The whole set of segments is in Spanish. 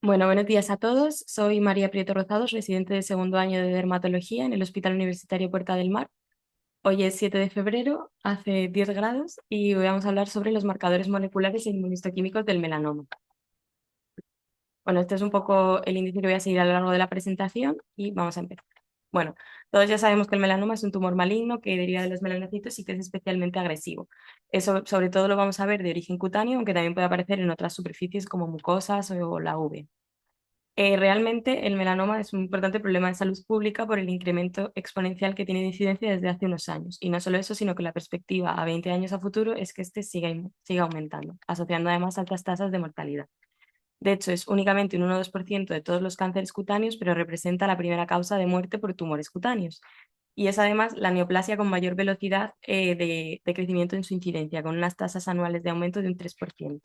Bueno, buenos días a todos. Soy María Prieto Rozados, residente de segundo año de dermatología en el Hospital Universitario Puerta del Mar. Hoy es 7 de febrero, hace 10 grados y hoy vamos a hablar sobre los marcadores moleculares e inmunistoquímicos del melanoma. Bueno, este es un poco el índice que voy a seguir a lo largo de la presentación y vamos a empezar. Bueno, todos ya sabemos que el melanoma es un tumor maligno que deriva de los melanocitos y que es especialmente agresivo. Eso sobre todo lo vamos a ver de origen cutáneo, aunque también puede aparecer en otras superficies como mucosas o la uve. Realmente el melanoma es un importante problema de salud pública por el incremento exponencial que tiene de incidencia desde hace unos años. Y no solo eso, sino que la perspectiva a 20 años a futuro es que este siga aumentando, asociando además altas tasas de mortalidad. De hecho, es únicamente un 1,2% de todos los cánceres cutáneos, pero representa la primera causa de muerte por tumores cutáneos. Y es además la neoplasia con mayor velocidad de crecimiento en su incidencia, con unas tasas anuales de aumento de un 3%.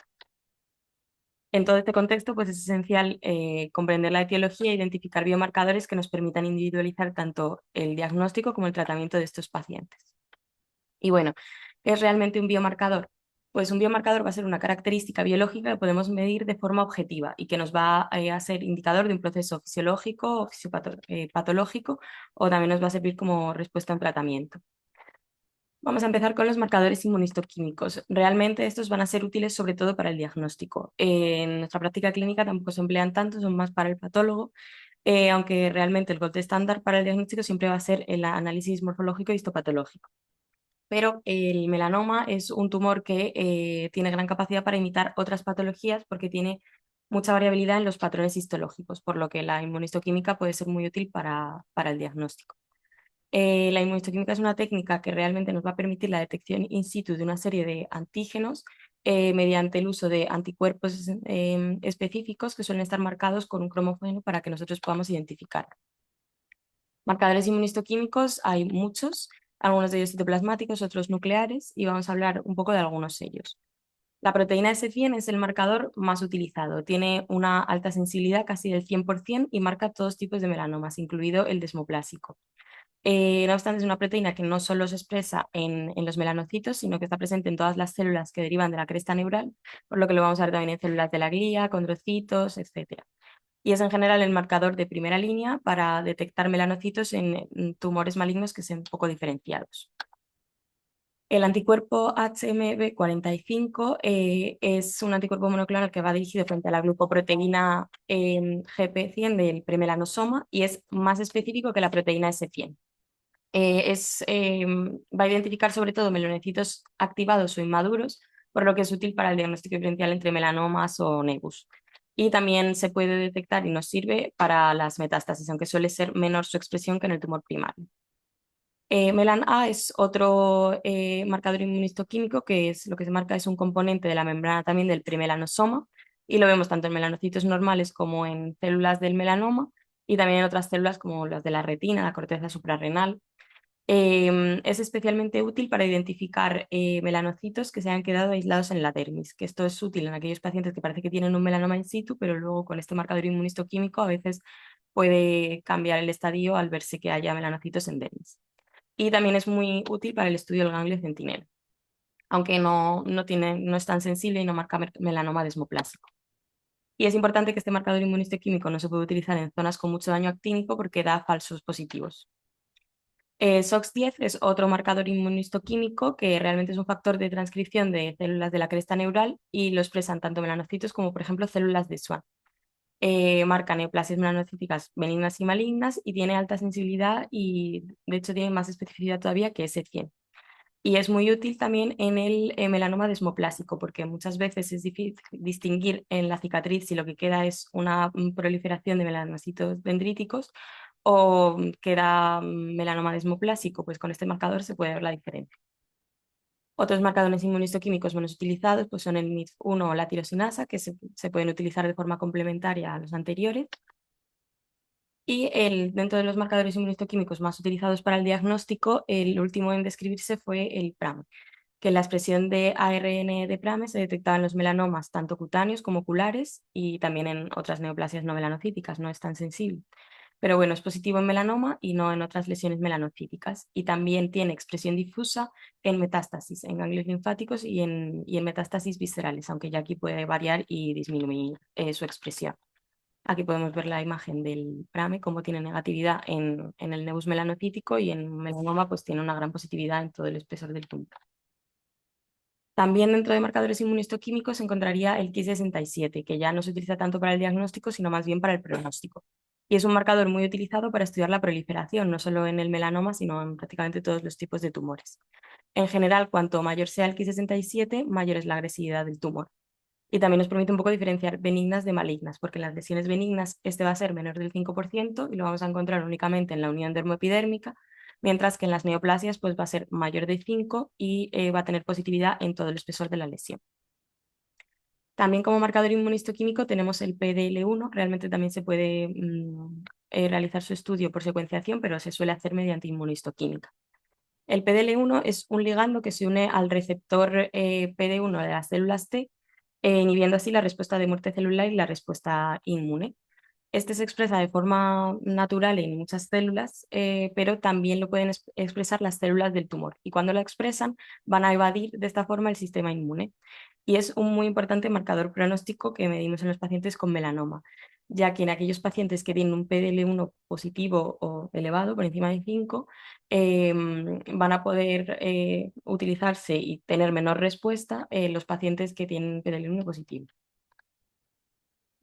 En todo este contexto, pues es esencial comprender la etiología e identificar biomarcadores que nos permitan individualizar tanto el diagnóstico como el tratamiento de estos pacientes. Y bueno, ¿qué es realmente un biomarcador? Pues un biomarcador va a ser una característica biológica que podemos medir de forma objetiva y que nos va a ser indicador de un proceso fisiológico o fisiopatológico, o también nos va a servir como respuesta a un tratamiento. Vamos a empezar con los marcadores inmunistoquímicos. Realmente estos van a ser útiles sobre todo para el diagnóstico. En nuestra práctica clínica tampoco se emplean tanto, son más para el patólogo, aunque realmente el gold estándar para el diagnóstico siempre va a ser el análisis morfológico y histopatológico. Pero el melanoma es un tumor que tiene gran capacidad para imitar otras patologías porque tiene mucha variabilidad en los patrones histológicos, por lo que la inmunistoquímica puede ser muy útil para el diagnóstico. La inmunistoquímica es una técnica que realmente nos va a permitir la detección in situ de una serie de antígenos mediante el uso de anticuerpos específicos que suelen estar marcados con un cromógeno para que nosotros podamos identificar. Marcadores inmunistoquímicos hay muchos, algunos de ellos citoplasmáticos, otros nucleares, y vamos a hablar un poco de algunos de ellos. La proteína S100 es el marcador más utilizado. Tiene una alta sensibilidad, casi del 100%, y marca todos tipos de melanomas, incluido el desmoplásico. No obstante, es una proteína que no solo se expresa en los melanocitos, sino que está presente en todas las células que derivan de la cresta neural, por lo que lo vamos a ver también en células de la glía, condrocitos, etc. Y es en general el marcador de primera línea para detectar melanocitos en tumores malignos que sean poco diferenciados. El anticuerpo HMB45 es un anticuerpo monoclonal que va dirigido frente a la glucoproteína GP100 del premelanosoma y es más específico que la proteína S100. Va a identificar sobre todo melonocitos activados o inmaduros, por lo que es útil para el diagnóstico diferencial entre melanomas o nevus. Y también se puede detectar y nos sirve para las metástasis, aunque suele ser menor su expresión que en el tumor primario. Melan A es otro marcador inmunistoquímico que es lo que se marca es un componente de la membrana también del premelanosoma y lo vemos tanto en melanocitos normales como en células del melanoma y también en otras células como las de la retina, la corteza suprarrenal. Es especialmente útil para identificar melanocitos que se han quedado aislados en la dermis, que esto es útil en aquellos pacientes que parece que tienen un melanoma in situ, pero luego con este marcador inmunistoquímico a veces puede cambiar el estadio al verse que haya melanocitos en dermis. Y también es muy útil para el estudio del ganglio centinela, aunque no es tan sensible y no marca melanoma desmoplásico. Y es importante que este marcador inmunistoquímico no se puede utilizar en zonas con mucho daño actínico porque da falsos positivos. SOX10 es otro marcador inmunistoquímico que realmente es un factor de transcripción de células de la cresta neural y lo expresan tanto melanocitos como, por ejemplo, células de Schwann. Marca neoplasias melanocíticas benignas y malignas y tiene alta sensibilidad y, de hecho, tiene más especificidad todavía que S100. Y es muy útil también en el melanoma desmoplásico porque muchas veces es difícil distinguir en la cicatriz si lo que queda es una proliferación de melanocitos dendríticos o queda melanoma desmoplásico, pues con este marcador se puede ver la diferencia. Otros marcadores inmunistoquímicos menos utilizados pues son el MIF1 o la tirosinasa, que se pueden utilizar de forma complementaria a los anteriores. Y dentro de los marcadores inmunistoquímicos más utilizados para el diagnóstico, el último en describirse fue el PRAM, que la expresión de ARN de PRAME se detectaba en los melanomas, tanto cutáneos como oculares, y también en otras neoplasias no melanocíticas, no es tan sensible. Pero bueno, es positivo en melanoma y no en otras lesiones melanocíticas. Y también tiene expresión difusa en metástasis, en ganglios linfáticos y en metástasis viscerales, aunque ya aquí puede variar y disminuir su expresión. Aquí podemos ver la imagen del PRAME, cómo tiene negatividad en el nebus melanocítico y en melanoma pues tiene una gran positividad en todo el espesor del tumor. También dentro de marcadores inmunistoquímicos se encontraría el Ki67, que ya no se utiliza tanto para el diagnóstico, sino más bien para el pronóstico. Y es un marcador muy utilizado para estudiar la proliferación, no solo en el melanoma, sino en prácticamente todos los tipos de tumores. En general, cuanto mayor sea el Ki67, mayor es la agresividad del tumor. Y también nos permite un poco diferenciar benignas de malignas, porque en las lesiones benignas este va a ser menor del 5% y lo vamos a encontrar únicamente en la unión dermoepidérmica, mientras que en las neoplasias pues va a ser mayor de 5 y va a tener positividad en todo el espesor de la lesión. También como marcador inmunistoquímico tenemos el PDL1, realmente también se puede realizar su estudio por secuenciación, pero se suele hacer mediante inmunistoquímica. El PDL1 es un ligando que se une al receptor PD1 de las células T, inhibiendo así la respuesta de muerte celular y la respuesta inmune. Este se expresa de forma natural en muchas células, pero también lo pueden expresar las células del tumor. Y cuando lo expresan, van a evadir de esta forma el sistema inmune. Y es un muy importante marcador pronóstico que medimos en los pacientes con melanoma, ya que en aquellos pacientes que tienen un PDL1 positivo o elevado, por encima de 5, van a poder utilizarse y tener menor respuesta los pacientes que tienen PDL1 positivo.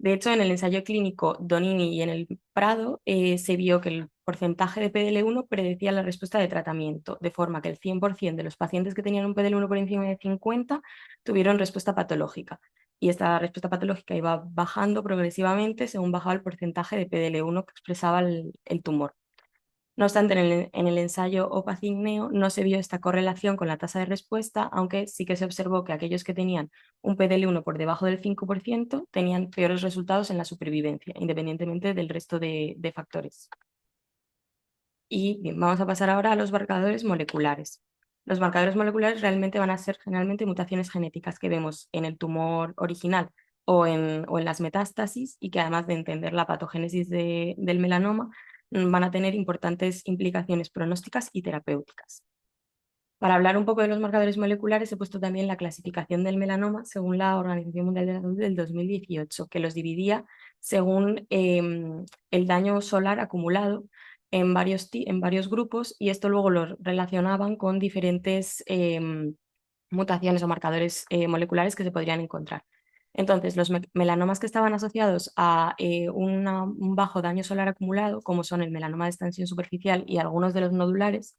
De hecho, en el ensayo clínico Donini y en el Prado se vio que el porcentaje de PDL1 predecía la respuesta de tratamiento, de forma que el 100% de los pacientes que tenían un PDL1 por encima de 50 tuvieron respuesta patológica. Y esta respuesta patológica iba bajando progresivamente según bajaba el porcentaje de PDL1 que expresaba el tumor. No obstante, en el ensayo OPACIG-NEO no se vio esta correlación con la tasa de respuesta, aunque sí que se observó que aquellos que tenían un PDL1 por debajo del 5% tenían peores resultados en la supervivencia, independientemente del resto de factores. Y bien, vamos a pasar ahora a los marcadores moleculares. Los marcadores moleculares realmente van a ser generalmente mutaciones genéticas que vemos en el tumor original o en las metástasis y que además de entender la patogénesis del melanoma, van a tener importantes implicaciones pronósticas y terapéuticas. Para hablar un poco de los marcadores moleculares, he puesto también la clasificación del melanoma según la Organización Mundial de la Salud del 2018, que los dividía según el daño solar acumulado en varios grupos y esto luego lo relacionaban con diferentes mutaciones o marcadores moleculares que se podrían encontrar. Entonces, los melanomas que estaban asociados a un bajo daño solar acumulado, como son el melanoma de extensión superficial y algunos de los nodulares,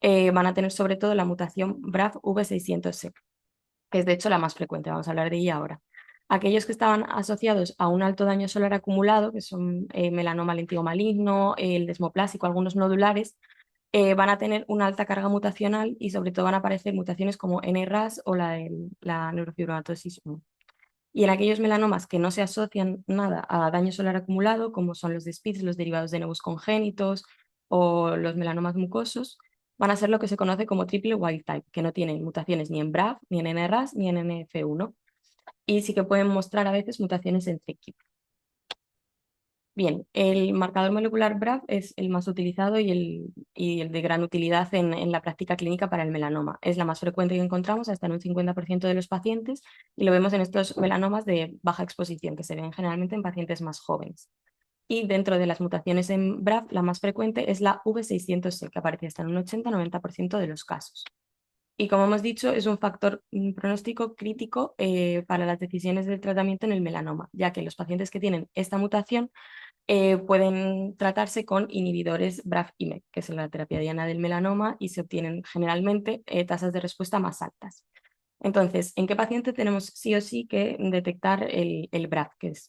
van a tener sobre todo la mutación BRAF V600C, que es de hecho la más frecuente, vamos a hablar de ella ahora. Aquellos que estaban asociados a un alto daño solar acumulado, que son melanoma lentigo maligno, el desmoplásico, algunos nodulares, van a tener una alta carga mutacional y sobre todo van a aparecer mutaciones como NRAS o la neurofibromatosis 1. Y en aquellos melanomas que no se asocian nada a daño solar acumulado, como son los de Spitz, los derivados de nevus congénitos o los melanomas mucosos, van a ser lo que se conoce como triple wild type, que no tienen mutaciones ni en BRAF, ni en NRAS, ni en NF1. Y sí que pueden mostrar a veces mutaciones en CKIP. Bien, el marcador molecular BRAF es el más utilizado y el de gran utilidad en la práctica clínica para el melanoma. Es la más frecuente que encontramos hasta en un 50% de los pacientes y lo vemos en estos melanomas de baja exposición que se ven generalmente en pacientes más jóvenes. Y dentro de las mutaciones en BRAF, la más frecuente es la V600C, que aparece hasta en un 80-90% de los casos. Y como hemos dicho, es un factor pronóstico crítico para las decisiones de tratamiento en el melanoma, ya que los pacientes que tienen esta mutación pueden tratarse con inhibidores BRAF-IMEC, que es la terapia diana del melanoma, y se obtienen generalmente tasas de respuesta más altas. Entonces, ¿en qué paciente tenemos sí o sí que detectar el BRAF? Que es,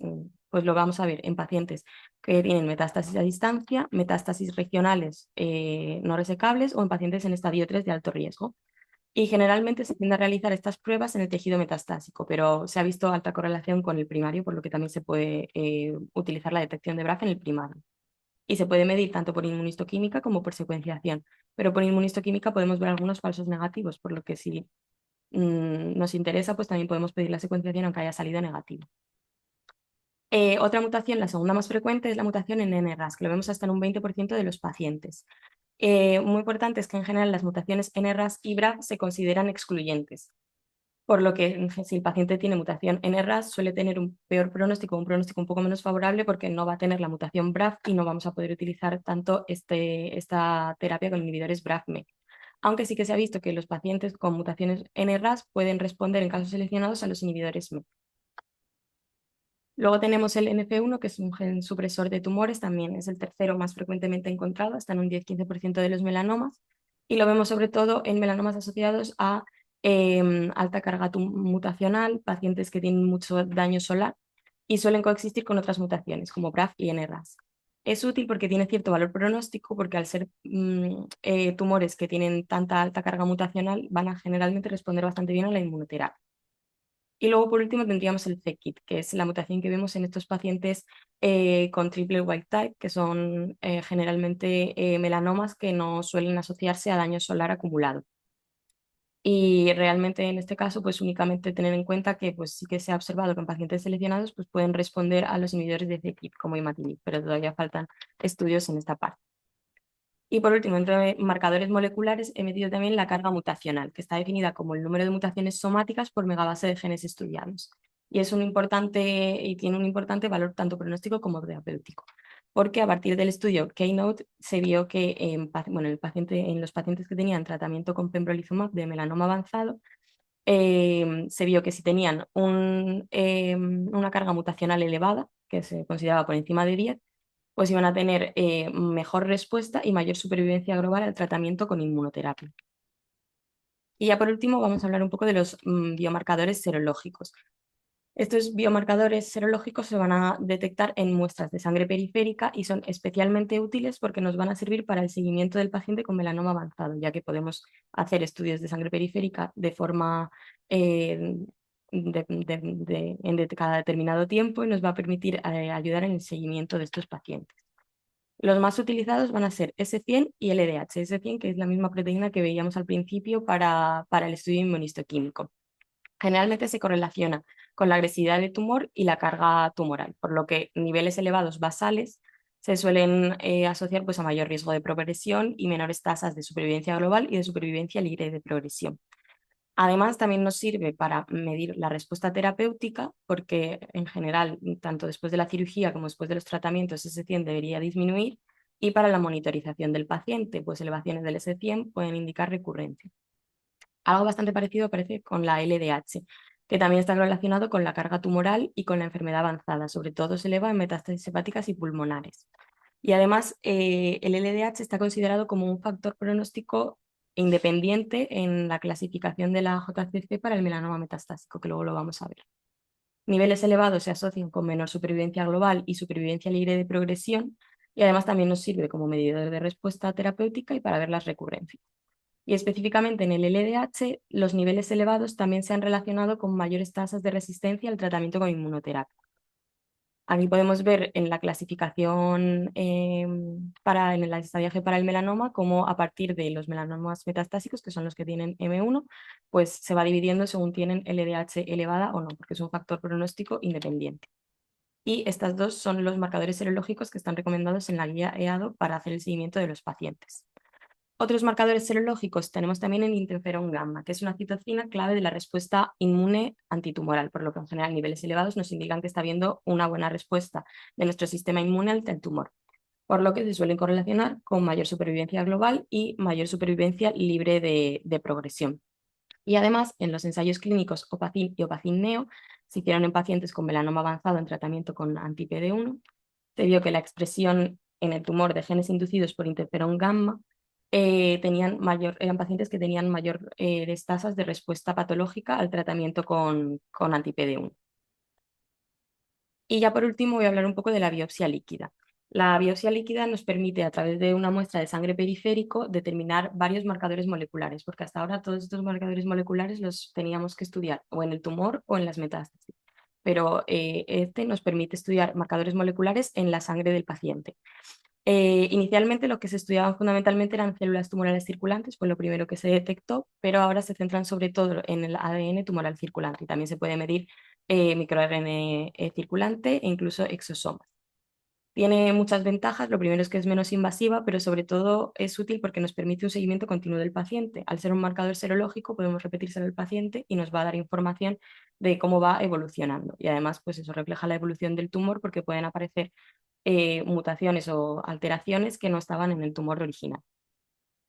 pues lo vamos a ver en pacientes que tienen metástasis a distancia, metástasis regionales no resecables o en pacientes en estadio 3 de alto riesgo. Y generalmente se tiende a realizar estas pruebas en el tejido metastásico, pero se ha visto alta correlación con el primario, por lo que también se puede utilizar la detección de BRAF en el primario. Y se puede medir tanto por inmunistoquímica como por secuenciación, pero por inmunistoquímica podemos ver algunos falsos negativos, por lo que si nos interesa, pues también podemos pedir la secuenciación aunque haya salido negativo. Otra mutación, la segunda más frecuente, es la mutación en NRAS, que lo vemos hasta en un 20% de los pacientes. Muy importante es que en general las mutaciones NRAS y BRAF se consideran excluyentes. por lo que si el paciente tiene mutación NRAS suele tener un peor pronóstico, un pronóstico un poco menos favorable porque no va a tener la mutación BRAF y no vamos a poder utilizar tanto esta terapia con inhibidores BRAF-MEK. Aunque sí que se ha visto que los pacientes con mutaciones NRAS pueden responder en casos seleccionados a los inhibidores MEK. Luego tenemos el NF1, que es un gen supresor de tumores, también es el tercero más frecuentemente encontrado, está en un 10-15% de los melanomas, y lo vemos sobre todo en melanomas asociados a alta carga mutacional, pacientes que tienen mucho daño solar y suelen coexistir con otras mutaciones como BRAF y NRAS. Es útil porque tiene cierto valor pronóstico, porque al ser tumores que tienen tanta alta carga mutacional van a generalmente responder bastante bien a la inmunoterapia. Y luego, por último, tendríamos el c-KIT, que es la mutación que vemos en estos pacientes con triple wild type, que son generalmente melanomas que no suelen asociarse a daño solar acumulado. Y realmente en este caso, pues únicamente tener en cuenta que pues, sí que se ha observado que en pacientes seleccionados pues, pueden responder a los inhibidores de c-KIT como imatinib, pero todavía faltan estudios en esta parte. Y por último, entre marcadores moleculares he metido también la carga mutacional, que está definida como el número de mutaciones somáticas por megabase de genes estudiados. Y tiene un importante valor tanto pronóstico como terapéutico. Porque a partir del estudio Keynote se vio que en los pacientes que tenían tratamiento con pembrolizumab de melanoma avanzado, se vio que si tenían una carga mutacional elevada, que se consideraba por encima de 10, pues iban a tener mejor respuesta y mayor supervivencia global al tratamiento con inmunoterapia. Y ya por último vamos a hablar un poco de los biomarcadores serológicos. Estos biomarcadores serológicos se van a detectar en muestras de sangre periférica y son especialmente útiles porque nos van a servir para el seguimiento del paciente con melanoma avanzado, ya que podemos hacer estudios de sangre periférica de forma en cada determinado tiempo y nos va a permitir ayudar en el seguimiento de estos pacientes. Los más utilizados van a ser S100 y LDH. S100, que es la misma proteína que veíamos al principio para el estudio inmunistoquímico. Generalmente se correlaciona con la agresividad del tumor y la carga tumoral, por lo que niveles elevados basales se suelen asociar pues, a mayor riesgo de progresión y menores tasas de supervivencia global y de supervivencia libre de progresión. Además, también nos sirve para medir la respuesta terapéutica, porque en general, tanto después de la cirugía como después de los tratamientos, S100 debería disminuir, y para la monitorización del paciente, pues elevaciones del S100 pueden indicar recurrencia. Algo bastante parecido aparece con la LDH, que también está relacionado con la carga tumoral y con la enfermedad avanzada, sobre todo se eleva en metástasis hepáticas y pulmonares. Y además, el LDH está considerado como un factor pronóstico independiente en la clasificación de la JCC para el melanoma metastásico, que luego lo vamos a ver. Niveles elevados se asocian con menor supervivencia global y supervivencia libre de progresión, y además también nos sirve como medidor de respuesta terapéutica y para ver las recurrencias. Y específicamente en el LDH, los niveles elevados también se han relacionado con mayores tasas de resistencia al tratamiento con inmunoterapia. Aquí podemos ver en la clasificación en el estadiaje para el melanoma, cómo a partir de los melanomas metastásicos, que son los que tienen M1, pues se va dividiendo según tienen LDH elevada o no, porque es un factor pronóstico independiente. Y estas dos son los marcadores serológicos que están recomendados en la guía EADO para hacer el seguimiento de los pacientes. Otros marcadores serológicos tenemos también el interferón gamma, que es una citocina clave de la respuesta inmune antitumoral, por lo que en general niveles elevados nos indican que está habiendo una buena respuesta de nuestro sistema inmune ante el tumor, por lo que se suelen correlacionar con mayor supervivencia global y mayor supervivencia libre de progresión. Y además, en los ensayos clínicos OPACIN y OPACIN-NEO, se hicieron en pacientes con melanoma avanzado en tratamiento con anti-PD1, se vio que la expresión en el tumor de genes inducidos por interferón gamma eran pacientes que tenían mayores tasas de respuesta patológica al tratamiento con anti-PD1. Y ya por último voy a hablar un poco de la biopsia líquida. La biopsia líquida nos permite, a través de una muestra de sangre periférico, determinar varios marcadores moleculares, porque hasta ahora todos estos marcadores moleculares los teníamos que estudiar o en el tumor o en las metástasis. Pero este nos permite estudiar marcadores moleculares en la sangre del paciente. Inicialmente lo que se estudiaban fundamentalmente eran células tumorales circulantes, fue lo primero que se detectó, pero ahora se centran sobre todo en el ADN tumoral circulante y también se puede medir microRNA circulante e incluso exosomas. Tiene muchas ventajas. Lo primero es que es menos invasiva, pero sobre todo es útil porque nos permite un seguimiento continuo del paciente. Al ser un marcador serológico, podemos repetírselo al paciente y nos va a dar información de cómo va evolucionando. Y además, pues eso refleja la evolución del tumor porque pueden aparecer mutaciones o alteraciones que no estaban en el tumor original.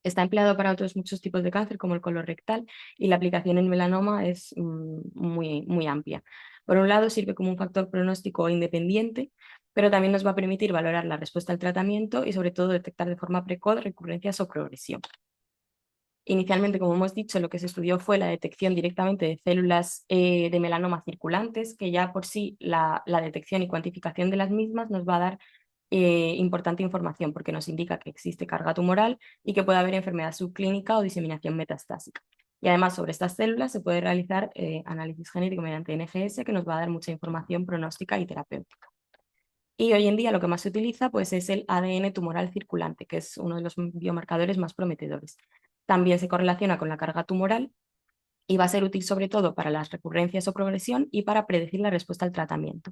Está empleado para otros muchos tipos de cáncer, como el colorectal, y la aplicación en melanoma es muy amplia. Por un lado, sirve como un factor pronóstico independiente, pero también nos va a permitir valorar la respuesta al tratamiento y, sobre todo, detectar de forma precoz recurrencias o progresión. Inicialmente, como hemos dicho, lo que se estudió fue la detección directamente de células de melanoma circulantes, que ya por sí la detección y cuantificación de las mismas nos va a dar importante información porque nos indica que existe carga tumoral y que puede haber enfermedad subclínica o diseminación metastásica. Y además sobre estas células se puede realizar análisis genético mediante NGS que nos va a dar mucha información pronóstica y terapéutica. Y hoy en día lo que más se utiliza pues, es el ADN tumoral circulante, que es uno de los biomarcadores más prometedores. También se correlaciona con la carga tumoral y va a ser útil sobre todo para las recurrencias o progresión y para predecir la respuesta al tratamiento.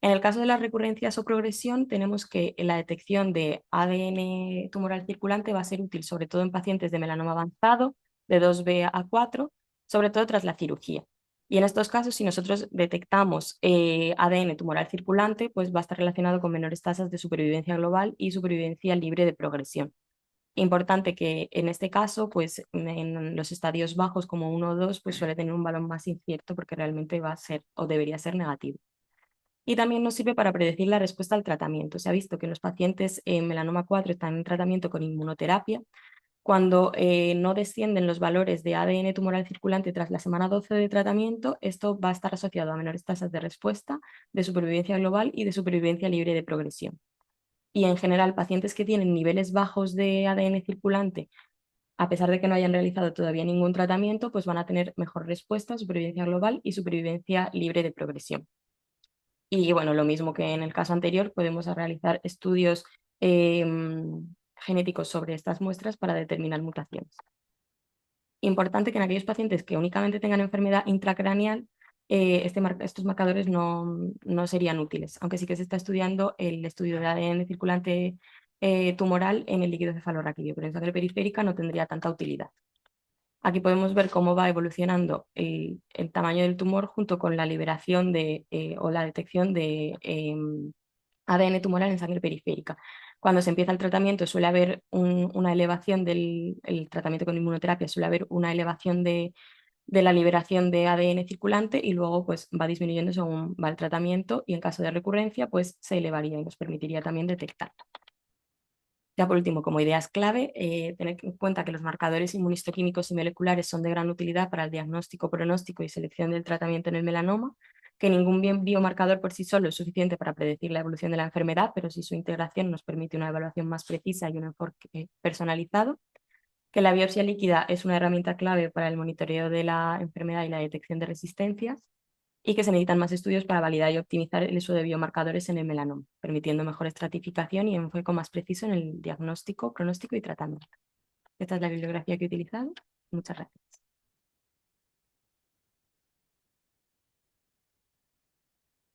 En el caso de las recurrencias o progresión, tenemos que la detección de ADN tumoral circulante va a ser útil sobre todo en pacientes de melanoma avanzado, de 2B a 4, sobre todo tras la cirugía. Y en estos casos, si nosotros detectamos ADN tumoral circulante, pues va a estar relacionado con menores tasas de supervivencia global y supervivencia libre de progresión. Importante que en este caso, pues en los estadios bajos como 1 o 2, pues suele tener un valor más incierto porque realmente va a ser o debería ser negativo. Y también nos sirve para predecir la respuesta al tratamiento. Se ha visto que los pacientes en melanoma 4 están en tratamiento con inmunoterapia. Cuando no descienden los valores de ADN tumoral circulante tras la semana 12 de tratamiento, esto va a estar asociado a menores tasas de respuesta, de supervivencia global y de supervivencia libre de progresión. Y en general, pacientes que tienen niveles bajos de ADN circulante, a pesar de que no hayan realizado todavía ningún tratamiento, pues van a tener mejor respuesta, supervivencia global y supervivencia libre de progresión. Y bueno, lo mismo que en el caso anterior, podemos realizar estudios eh, genéticos sobre estas muestras para determinar mutaciones. Importante que en aquellos pacientes que únicamente tengan enfermedad intracraneal, estos marcadores no serían útiles, aunque sí que se está estudiando el estudio de ADN circulante tumoral en el líquido cefalorraquídeo, pero en sangre periférica no tendría tanta utilidad. Aquí podemos ver cómo va evolucionando el tamaño del tumor junto con la liberación o la detección de ADN tumoral en sangre periférica. Cuando se empieza el tratamiento suele haber una elevación del el tratamiento con inmunoterapia, suele haber una elevación de la liberación de ADN circulante y luego pues va disminuyendo según va el tratamiento y en caso de recurrencia pues se elevaría y nos permitiría también detectar. Ya por último, como ideas clave, tener en cuenta que los marcadores inmunistoquímicos y moleculares son de gran utilidad para el diagnóstico, pronóstico y selección del tratamiento en el melanoma, que ningún biomarcador por sí solo es suficiente para predecir la evolución de la enfermedad, pero sí su integración nos permite una evaluación más precisa y un enfoque personalizado, que la biopsia líquida es una herramienta clave para el monitoreo de la enfermedad y la detección de resistencias, y que se necesitan más estudios para validar y optimizar el uso de biomarcadores en el melanoma, permitiendo mejor estratificación y enfoque más preciso en el diagnóstico, pronóstico y tratamiento. Esta es la bibliografía que he utilizado. Muchas gracias.